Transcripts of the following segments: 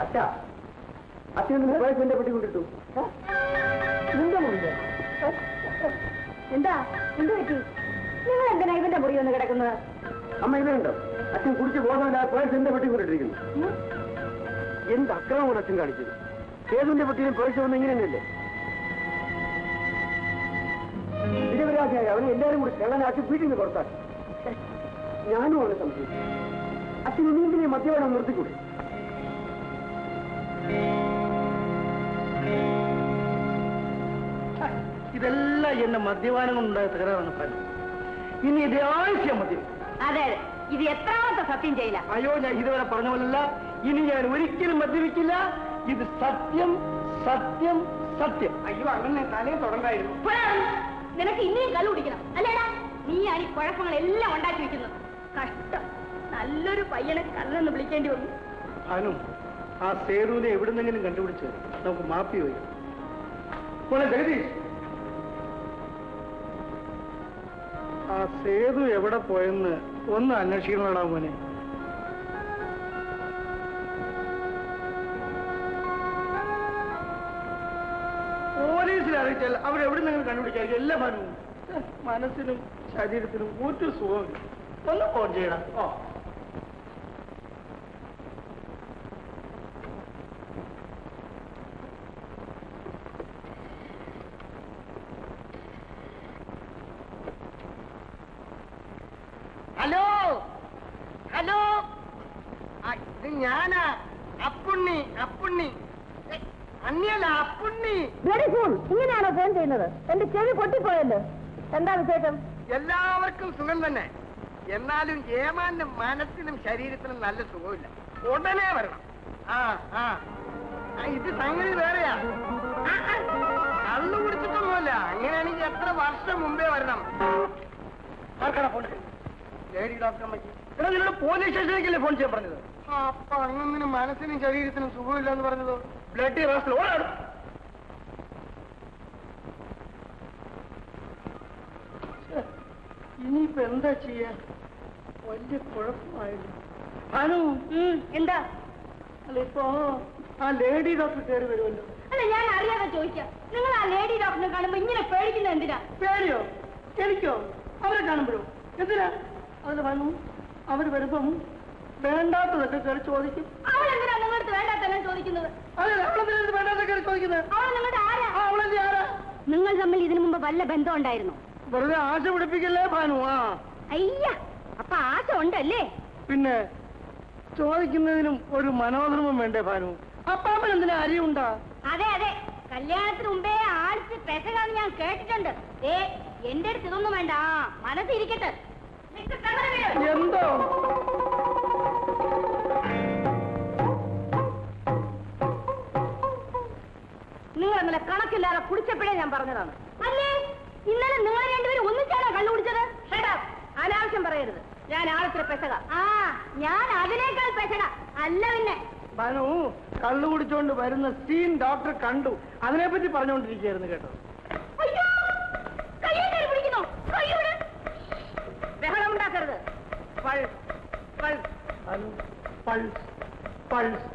അച്ഛാ, അച്ഛനെ പേഴ്സിന്റെ പെട്ടി കൊണ്ടിട്ടു. നിന്റെ മുറിയോ? എന്താ എന്ത് പറ്റി? നിങ്ങൾ എന്തിനാ ഇവന്റെ മുറി ഒന്ന് കിടക്കുന്നത്? അമ്മ ഇതുണ്ടോ? അച്ഛൻ കുടിച്ച് ബോധമില്ല പേഴ്സിന്റെ പെട്ടി കൊണ്ടിട്ടിരിക്കുന്നു. എന്ത് അക്രമമാണ് അച്ഛൻ കാണിച്ചത്? സേതുവിന്റെ പെട്ടിയും പേഴ്സ് വന്ന് ഇങ്ങനെ തന്നെയല്ലേ? നിരപരാധിയായി അവനെ എല്ലാവരും കൂടി കള്ളനാക്കി വീട്ടിൽ നിന്ന് പുറത്താക്കി. ഞാനും അവനെ സംശയിച്ചു. അച്ഛൻ ഇനിയെങ്കിലും മദ്യപാനം നിർത്തിക്കൂടെ? ഇതെല്ലാം എന്റെ മദ്യപാനം കൊണ്ടുണ്ടായ തകരാറാണ് ഫലം. ഇനി ഇത് ആവശ്യം മതി. അതെ, ഇത് എത്രാമത്തെ സത്യം ചെയ്യില്ല. അയ്യോ, ഞാൻ ഇതുവരെ പറഞ്ഞ പോലല്ല. ഇനി ഞാൻ ഒരിക്കലും മദ്യപിക്കില്ല. ഇത് സത്യം, സത്യം, സത്യം. അയ്യോ, അങ്ങനെ തലേ തുടങ്ങായിരുന്നു. നിനക്ക് ഇനിയും കല്ല് കുടിക്കണം അല്ലേടാ? നീയാണ് ഈ കുഴപ്പങ്ങളെല്ലാം ഉണ്ടാക്കി വെക്കുന്നത്. കഷ്ടം, നല്ലൊരു പയ്യനെ കല്ലെന്ന് വിളിക്കേണ്ടി വന്നു. അനു, ആ സേതുവിനെ എവിടുന്നെങ്കിലും കണ്ടുപിടിച്ച് നമുക്ക് മാപ്പി വയ്ക്കും. പോലെ ജഗദീഷ്, ആ സേതു എവിടെ പോയെന്ന് ഒന്ന് അന്വേഷിക്കണോടാ മോനെ. പോലീസിൽ അറിയിച്ചാൽ അവരെവിടുന്നെങ്കിലും കണ്ടുപിടിക്കായിരിക്കും. എല്ലാ ഭാഗവും മനസ്സിനും ശരീരത്തിനും ഒരു സുഖമില്ല. ഒന്ന് ഫോൺ ചെയ്യണം. ഓ, ഹലോ ഹലോ, ഇത് ഞാനാ അപ്പുണ്ണി. അപ്പുണ്ണി അന്യല്ല, അപ്പുണ്ണി. ഇങ്ങനെയാണോ ഫോൺ ചെയ്യുന്നത്? എന്റെ ചെവി പൊട്ടിപ്പോയല്ലോ. എന്താ വിശേഷം? എല്ലാവർക്കും സുഖം തന്നെ. എന്നാലും ഏമാന്റെ മനസ്സിനും ശരീരത്തിനും നല്ല സുഖമില്ല. ഉടനെ വരണം. ഇത് സംഗതി വേറെയാ. കള്ളു കുടിച്ചിട്ടൊന്നുമല്ല. അങ്ങനെയാണെങ്കിൽ എത്ര വർഷം മുമ്പേ വരണം. ആർക്കാണ് ഫോൺ? ലേഡി ഡോക്ടറമ്മയ്ക്ക്. എടാ, നിന്നോട് പോലീസ് സ്റ്റേഷനിലേക്കല്ലേ ഫോൺ ചെയ്യാൻ പറഞ്ഞത്? അപ്പൊ അങ്ങനെ മനസ്സിനും ശരീരത്തിനും സുഖമില്ല എന്ന് പറഞ്ഞതോ? ബ്ലഡ് റാസ്റ്റിൽ ഓടാണ്. ഇനിയിപ്പോ എന്താ ചെയ്യാ? വലിയ കുഴപ്പമായില്ല. അനു, എന്താ? അല്ല, ഇപ്പോ ആ ലേഡി ഡോക്ടർ കയറി വരുമല്ലോ. അല്ല, ഞാൻ അറിയാതെ ചോദിക്കാം. നിങ്ങൾ ആ ലേഡി ഡോക്ടറിനെ കാണുമ്പോ ഇങ്ങനെ പേടിക്കുന്നത് എന്തിനാ? പേടിയോ? എനിക്കോ? അവരെ കാണുമ്പോഴോ? എന്തിനാ? അതിന് വന്നു അവര് വരുമ്പം വേണ്ടാത്തതൊക്കെ കയറി ചോദിക്കും. അവളെന്തിനാ നിങ്ങളുടെ വേണ്ടാത്തെല്ലാം ചോദിക്കുന്നത്? അതെ, അവളെന്തിനാ വേണ്ടാത്ത കയറി ചോദിക്കുന്നത്? അവൾ നിങ്ങളുടെ ആരാ? അവളെന്തി ആരാ? നിങ്ങൾ തമ്മിൽ ഇതിനു മുമ്പ് വല്ല ബന്ധം ഉണ്ടായിരുന്നു? വെറുതെ ആശ പിടിപ്പിക്കല്ലേ ഭാനു. അയ്യ, അപ്പൊ ആശ ഉണ്ടല്ലേ? പിന്നെ ചോദിക്കുന്നതിനും ഒരു മനോധർമ്മം വേണ്ടേ ഭാനു? അപ്പാപ്പൻ എന്തിനാ അരിയുണ്ടാ? അതെ അതെ, കല്യാണത്തിന് മുമ്പേ ആഴ്ച പെസകാന്ന് ഞാൻ കേട്ടിട്ടുണ്ട്. എന്റെ അടുത്ത് ഇതൊന്നും വേണ്ട, മനസ്സിരിക്കട്ടെ. എന്തോ നിങ്ങൾ ഇന്നലെ കണക്കില്ലാതെ കുടിച്ചപ്പോഴേ ഞാൻ പറഞ്ഞതാണ്. അല്ലേ, ഇന്നലെ നിങ്ങൾ രണ്ടുപേരും ഒന്നിച്ചാണോ കള്ളു കുടിച്ചത്? അനാവശ്യം പറയരുത്. ഞാൻ ആളത്ര പെസക. ഞാൻ അതിനേക്കാൾ പെസക അല്ല. പിന്നെ ഭാനു കള്ളു കുടിച്ചോണ്ട് വരുന്ന സീൻ ഡോക്ടർ കണ്ടു. അതിനെപ്പറ്റി പറഞ്ഞുകൊണ്ടിരിക്കുകയായിരുന്നു കേട്ടോ. പിടിക്കുന്നു, ബഹളം ഉണ്ടാക്കരുത്.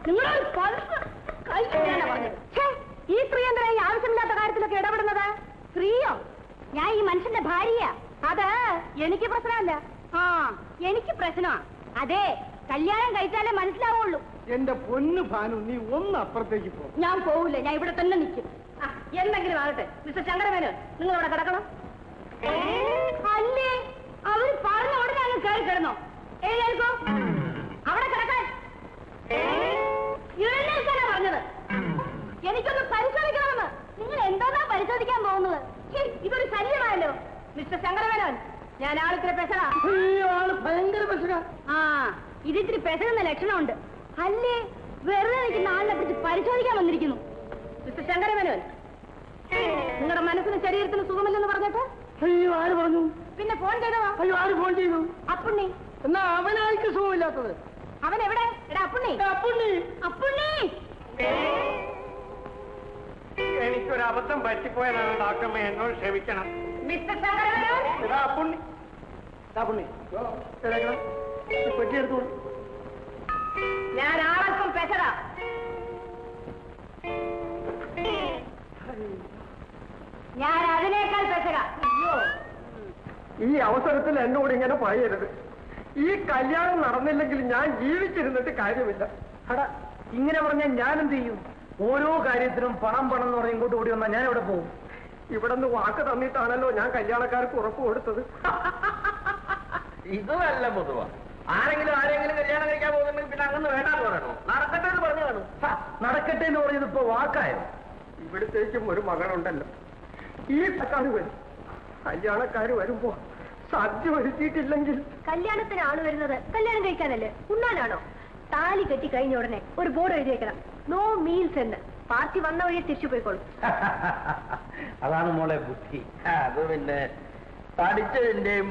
നിങ്ങൾ ഈ സ്ത്രീ എന്താ ഈ ആവശ്യമില്ലാത്ത കാര്യത്തിലൊക്കെ ഇടപെടുന്നത്? സ്ത്രീയോ? ഞാൻ ഈ മനുഷ്യന്റെ ഭാര്യയാ. അത് എനിക്ക് പ്രശ്നമല്ല. എനിക്ക് പ്രശ്നമാ. അതെ, കല്യാണം കഴിച്ചാലേ മനസ്സിലാവുള്ളൂ. എന്റെ പൊന്നു ഭാനു, നീ ഒന്ന് അപ്പുറത്തേക്ക് പോ. ഞാൻ പോവില്ല, ഞാൻ ഇവിടെ തന്നെ നിൽക്കും. എന്തെങ്കിലും ആകട്ടെ. മിസ്റ്റർ ശങ്കരമേനോൻ, നിങ്ങൾ അവിടെ കിടക്കണം. അല്ലേ, അവർ പറഞ്ഞ ഉടനെ അങ്ങ് കയറി കിടന്നോ? എഴുന്നേൽക്കോ, അവിടെ കിടക്കാൻ. എഴുന്നേൽക്കാനാ പറഞ്ഞത്. എനിക്കൊന്ന് പരിശോധിക്കണമെന്ന്. നിങ്ങൾ എന്തോന്നാ പരിശോധിക്കാൻ പോകുന്നത്? ഇതൊരു ശല്യമായല്ലോ. മിസ്റ്റർ ശങ്കരമേനോൻ, ഞാൻ ആളിത്തിരി പെസക. ഭയങ്കര പെസക. ഇതിത്തിരി പെസകുന്ന ലക്ഷണമുണ്ട്. അല്ലേ, വെറുതെ നിൽക്കുന്ന ആളിനെ പിടിച്ച് പരിശോധിക്കാൻ വന്നിരിക്കുന്നു. മിസ്റ്റർ ശങ്കരമേനോൻ, നിങ്ങളുടെ മനസ്സിന് ശരീരത്തിന് സുഖമില്ലെന്ന് പറഞ്ഞിട്ട്? അയ്യോ, ആര് പറഞ്ഞു? പിന്നെ ഫോൺ ചെയ്തോ? അയ്യോ, ആര് ഫോൺ ചെയ്തു? അപ്പുണ്ണി. എന്നാ അവനായിരിക്കും സുഖമില്ലാത്തത്. അവൻ എവിടെ? എടാ അപ്പുണ്ണി, അപ്പുണ്ണി, അപ്പുണ്ണി. എനിക്കൊരു അബദ്ധം പറ്റിപ്പോയതാണ് ഡോക്ടർമ്മ, എന്നോട് ക്ഷമിക്കണം. മിസ്റ്റർ ശങ്കരമേനോൻ. അപ്പുണ്ണി, അപ്പുണ്ണി പെട്ടിയെടുത്തു. ഞാൻ ആർക്കും പെസക. ഞാൻ അതിനേക്കാൾ പെശക. അയ്യോ, ഈ അവസരത്തിൽ എന്നോട് ഇങ്ങനെ പറയരുത്. ഈ കല്യാണം നടന്നില്ലെങ്കിൽ ഞാൻ ജീവിച്ചിരുന്നിട്ട് കാര്യമില്ല. എടാ, ഇങ്ങനെ പറഞ്ഞാൽ ഞാൻ എന്ത് ചെയ്യും? ഓരോ കാര്യത്തിനും പണം പണം എന്ന് പറഞ്ഞ് ഇങ്ങോട്ട് കൂടി വന്നാൽ ഞാൻ എവിടെ പോകും? ഇവിടെ നിന്ന് വാക്ക് തന്നിട്ടാണല്ലോ ഞാൻ കല്യാണക്കാർക്ക് ഉറപ്പ് കൊടുത്തത്. ഇത് നല്ല പൊതുവാ. ആരെങ്കിലും കല്യാണം കഴിക്കാൻ പോകുന്നുണ്ടെങ്കിൽ പിന്നെ അങ്ങനെ വേണ്ടാന്ന് പറയണോ? നടക്കട്ടെ എന്ന് പറഞ്ഞു കാണും. നടക്കട്ടെ എന്ന് പറഞ്ഞത് ഇപ്പൊ വാക്കായോ? ഇവിടത്തേക്കും ഒരു മകളുണ്ടല്ലോ. ഈ തക്കാളി വരും. കല്യാണക്കാര് വരുമ്പോ സദ്യ ഒരുക്കിയിട്ടില്ലെങ്കിൽ കല്യാണത്തിന് ആള് വരുന്നത് കല്യാണം കഴിക്കാനല്ലേ, ഉണ്ണാനാണോ? താലി കെട്ടി കഴിഞ്ഞ ഉടനെ ഒരു ബോർഡ് എഴുതി വെക്കണം, നോ മീൽസ് എന്ന്. പാർട്ടി വന്ന വഴി തിരിച്ചു പോയിക്കോളും. അതാണ് മോളെ ബുദ്ധി. അത് പിന്നെ പഠിച്ചതിന്റെയും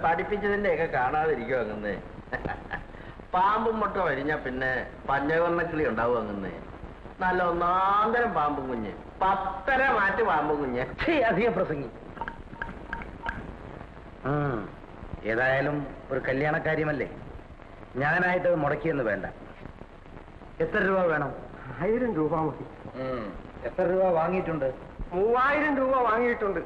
പഠിപ്പിച്ചതിന്റെ ഒക്കെ കാണാതിരിക്കും അങ്ങനെ. പാമ്പും മുട്ട വരിഞ്ഞ പിന്നെ പഞ്ചവർണ്ണക്കിളി ഉണ്ടാവും അങ്ങനെ. നല്ല ഒന്നാന്തരം പാമ്പും കുഞ്ഞ്, 10 മാറ്റ് പാമ്പും കുഞ്ഞ്. അധികം പ്രസംഗി. ഏതായാലും ഒരു കല്യാണക്കാര്യമല്ലേ, ഞാനായിട്ട് മുടക്കിയെന്ന് വേണ്ട. എത്ര രൂപ വേണം? 1000 രൂപ മതി. എത്ര രൂപ വാങ്ങിയിട്ടുണ്ട്? 3000 രൂപ വാങ്ങിയിട്ടുണ്ട്.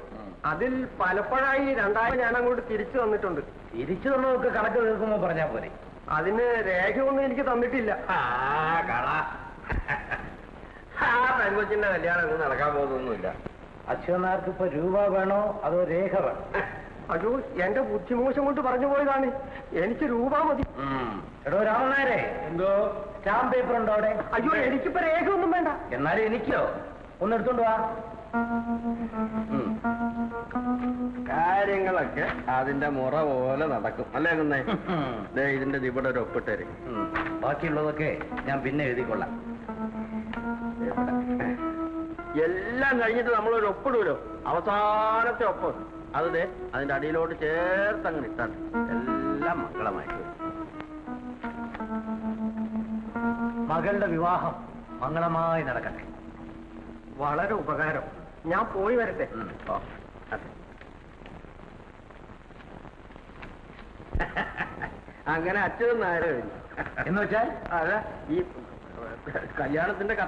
അതിൽ പലപ്പോഴായി 2000 ഞാൻ അങ്ങോട്ട് തിരിച്ചു തന്നിട്ടുണ്ട്. തിരിച്ചു തന്നതൊക്കെ കണക്ക് തീർക്കുമ്പോ പറഞ്ഞാ പോരെ. അതിന് രേഖയൊന്നും എനിക്ക് തന്നിട്ടില്ല. പെൺകൊച്ചിന്റെ കല്യാണം ഒന്നും നടക്കാൻ പോകുന്നൊന്നുമില്ല. അച്ഛനാർക്ക് ഇപ്പൊ രൂപ വേണോ അതോ രേഖ വേണോ? അയ്യോ, എന്റെ ബുദ്ധിമോശം കൊണ്ട് പറഞ്ഞു പോയതാണ്. എനിക്ക് രൂപ മതി. എടോ രാമനായരെ, എന്തോ സ്റ്റാമ്പ് പേപ്പർ ഉണ്ടോ അവിടെ? അയ്യോ, എനിക്കിപ്പോ രേഖ ഒന്നും വേണ്ട. എന്നാലും എനിക്കോ ഒന്ന് എടുത്തോണ്ട് വാ. കാര്യങ്ങളൊക്കെ അതിന്റെ മുറ പോലെ നടക്കും അല്ലേ കുന്നേ? ഇതിന്റെ ഇവിടെ ഒരു ഒപ്പിട്ടേര്. ബാക്കിയുള്ളതൊക്കെ ഞാൻ പിന്നെ എഴുതിക്കൊള്ളാം. എല്ലാം കഴിഞ്ഞിട്ട് നമ്മളൊരു ഒപ്പിടൂലോ, അവസാനത്തെ ഒപ്പ്. അത് അതിന്റെ അടിയിലോട്ട് ചേർത്തങ്ങ് ഇട്ടാൽ എല്ലാം മംഗളമായിട്ട്. മകളുടെ വിവാഹം മംഗളമായി നടക്കട്ടെ. വളരെ ഉപകാരം. ഞാൻ പോയി വരട്ടെ. അങ്ങനെ അച്ഛനും നേരെ എന്ന് വെച്ചാൽ അതെ, ഈ കല്യാണത്തിന്റെ